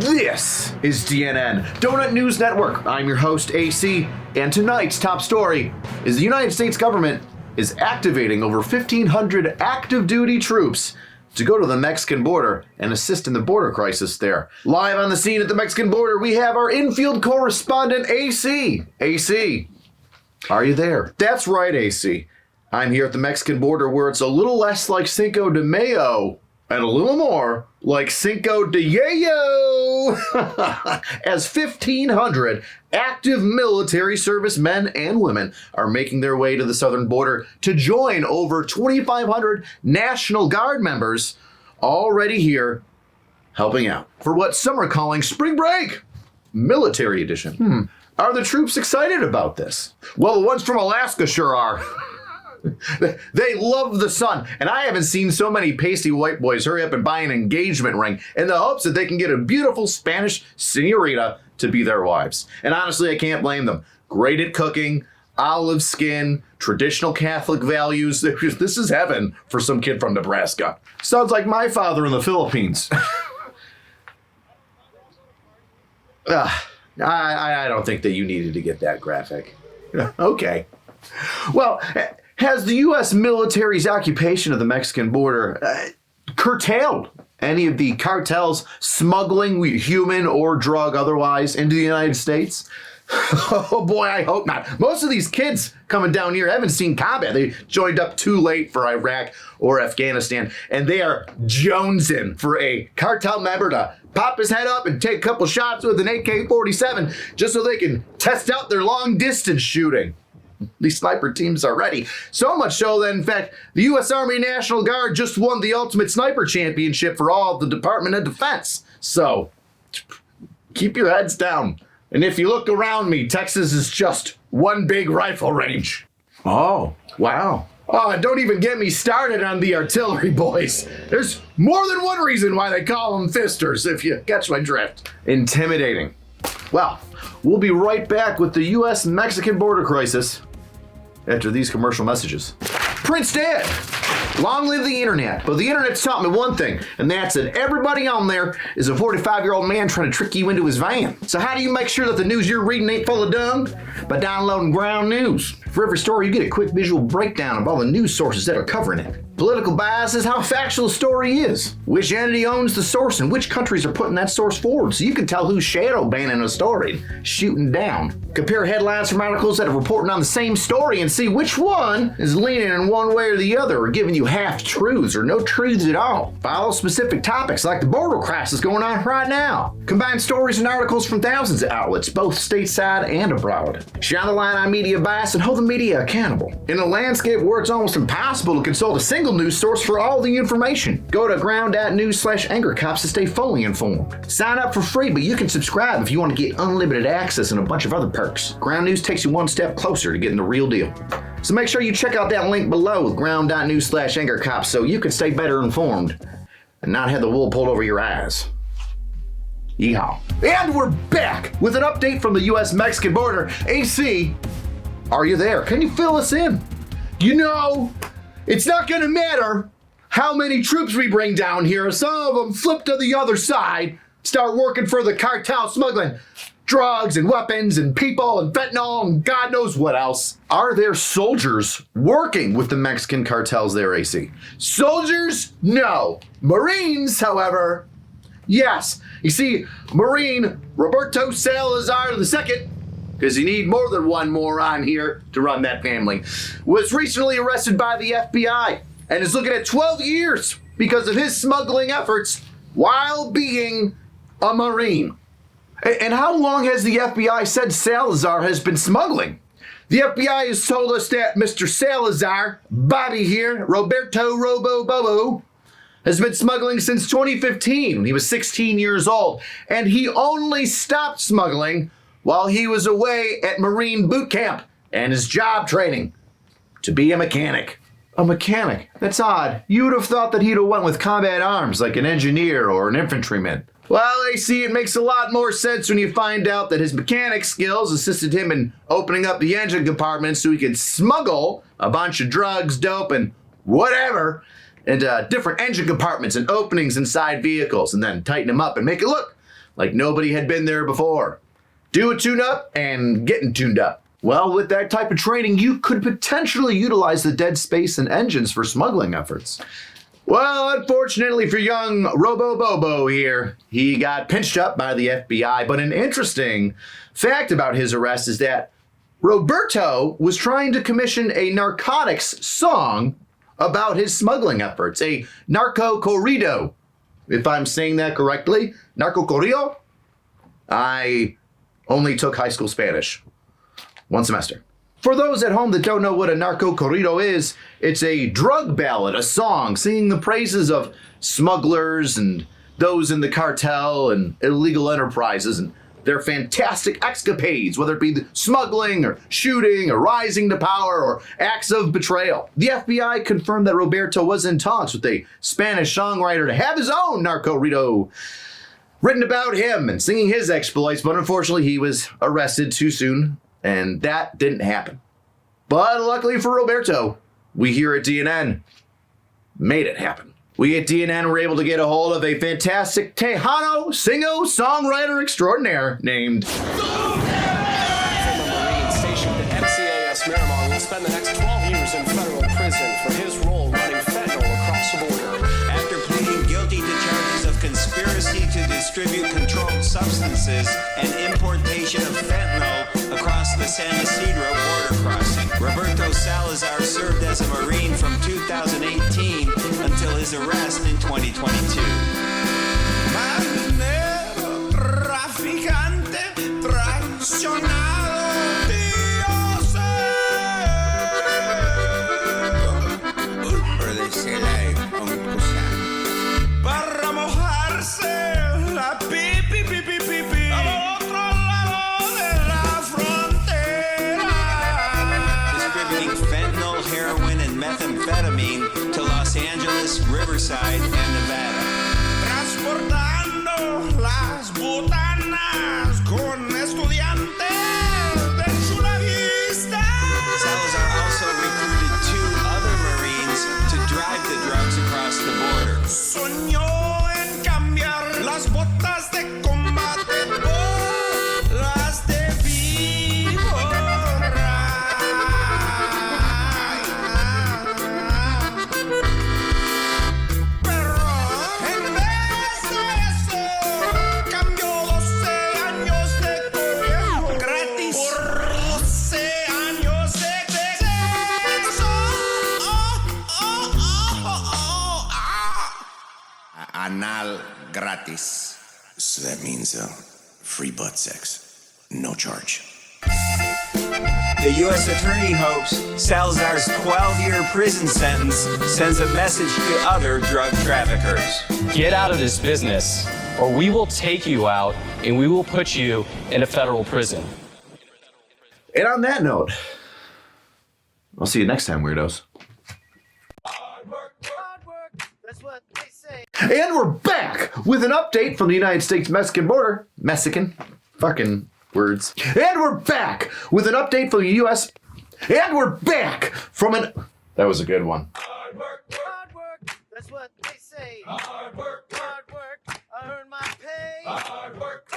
This is DNN, Donut News Network. I'm your host, AC, and tonight's top story is the United States government is activating over 1,500 active duty troops to go to the Mexican border and assist in the border crisis there. Live on the scene at the Mexican border, we have our infield correspondent, AC. AC, are you there? That's right, AC. I'm here at the Mexican border where it's a little less like Cinco de Mayo and a little more like Cinco de Yayo, as 1,500 active military service men and women are making their way to the southern border to join over 2,500 National Guard members already here helping out for what some are calling spring break, military edition. Are the troops excited about this? Well, the ones from Alaska sure are. They love the sun, and I haven't seen so many pasty white boys hurry up and buy an engagement ring in the hopes that they can get a beautiful Spanish señorita to be their wives. And honestly, I can't blame them. Great at cooking, olive skin, traditional Catholic values. This is heaven for some kid from Nebraska. Sounds like my father in the Philippines. I don't think that you needed to get that graphic. Okay. Well, has the U.S. military's occupation of the Mexican border curtailed any of the cartels smuggling human or drug otherwise into the United States? Oh boy, I hope not. Most of these kids coming down here haven't seen combat. They joined up too late for Iraq or Afghanistan, and they are jonesing for a cartel member to pop his head up and take a couple shots with an AK-47 just so they can test out their long distance shooting. These sniper teams are ready. So much so that, in fact, the U.S. Army National Guard just won the Ultimate Sniper Championship for all of the Department of Defense. So, keep your heads down. And if you look around me, Texas is just one big rifle range. Oh, wow. Oh, don't even get me started on the artillery boys. There's more than one reason why they call them fisters, if you catch my drift. Intimidating. Well, we'll be right back with the U.S.-Mexican border crisis after these commercial messages. Prince dead. Long live the internet. But the internet's taught me one thing, and that's that everybody on there is a 45-year-old man trying to trick you into his van. So how do you make sure that the news you're reading ain't full of dung? By downloading Ground News. For every story, you get a quick visual breakdown of all the news sources that are covering it. Political bias is how factual a story is. Which entity owns the source and which countries are putting that source forward, so you can tell who's shadow banning a story, shooting down. Compare headlines from articles that are reporting on the same story and see which one is leaning in one way or the other, or giving you half-truths or no truths at all. Follow specific topics like the border crisis going on right now. Combine stories and articles from thousands of outlets, both stateside and abroad. Shine the light on media bias and hold the media accountable. In a landscape where it's almost impossible to consult a single news source for all the information, go to ground.news/angercops to stay fully informed. Sign up for free, but you can subscribe if you want to get unlimited access and a bunch of other perks. Ground News takes you one step closer to getting the real deal. So make sure you check out that link below with ground.news/angercops so you can stay better informed and not have the wool pulled over your eyes. Yeehaw. And we're back with an update from the U.S.-Mexican border. AC, are you there? Can you fill us in? You know, it's not going to matter how many troops we bring down here. Some of them flip to the other side, start working for the cartel, smuggling drugs and weapons and people and fentanyl and God knows what else. Are there soldiers working with the Mexican cartels there, AC? Soldiers? No. Marines, however, yes. You see, Marine Roberto Salazar II, because you need more than one moron here to run that family, was recently arrested by the FBI and is looking at 12 years because of his smuggling efforts while being a Marine. And how long has the FBI said Salazar has been smuggling? The FBI has told us that Mr. Salazar, Bobby here, Roberto Robo Bobo, has been smuggling since 2015 when he was 16 years old. And he only stopped smuggling while he was away at Marine boot camp and his job training to be a mechanic. A mechanic? That's odd. You would have thought that he'd have went with combat arms like an engineer or an infantryman. Well, AC, it makes a lot more sense when you find out that his mechanic skills assisted him in opening up the engine compartment so he could smuggle a bunch of drugs, dope, and whatever into different engine compartments and openings inside vehicles and then tighten them up and make it look like nobody had been there before. Do a tune-up and getting tuned up. Well, with that type of training, you could potentially utilize the dead space and engines for smuggling efforts. Well, unfortunately for young Robo Bobo here, he got pinched up by the FBI, but an interesting fact about his arrest is that Roberto was trying to commission a narcotics song about his smuggling efforts, a NarcoCorrido, if I'm saying that correctly. NarcoCorrido? I only took high school Spanish. 1 semester. For those at home that don't know what a NarcoCorrido is, it's a drug ballad, a song singing the praises of smugglers and those in the cartel and illegal enterprises and their fantastic escapades, whether it be the smuggling or shooting or rising to power or acts of betrayal. The FBI confirmed that Roberto was in talks with a Spanish songwriter to have his own NarcoCorrido written about him and singing his exploits, but unfortunately he was arrested too soon, and that didn't happen. But luckily for Roberto, we here at DNN made it happen. We at DNN were able to get a hold of a fantastic Tejano songwriter extraordinaire named Former Marine stationed at MCAS Mero will spend the next 12 years in federal prison for his role running fentanyl across the border. After pleading guilty to charges of conspiracy to distribute controlled substances and importation of fentanyl across the San Isidro border crossing, Roberto Salazar served as a Marine from 2018 until his arrest in 2022. Methamphetamine to Los Angeles, Riverside, and Nevada. Transportando las botanas con estudiantes de Chula Vista. Salazar also recruited 2 other Marines to drive the drugs across the border. Soñó en cambiar las botas de combate por las de víbora. Anal gratis. So that means free butt sex. No charge. The U.S. Attorney hopes Salazar's 12-year prison sentence sends a message to other drug traffickers. Get out of this business, or we will take you out and we will put you in a federal prison. And on that note, I'll see you next time, weirdos. Hard work, that's what they say. And we're back with an update from the United States-Mexican border. Mexican. Fucking words. And we're back with an update from the U.S. And we're back from an... That was a good one. Hard work, that's what they say. Hard work, I earn my pay. Hard work.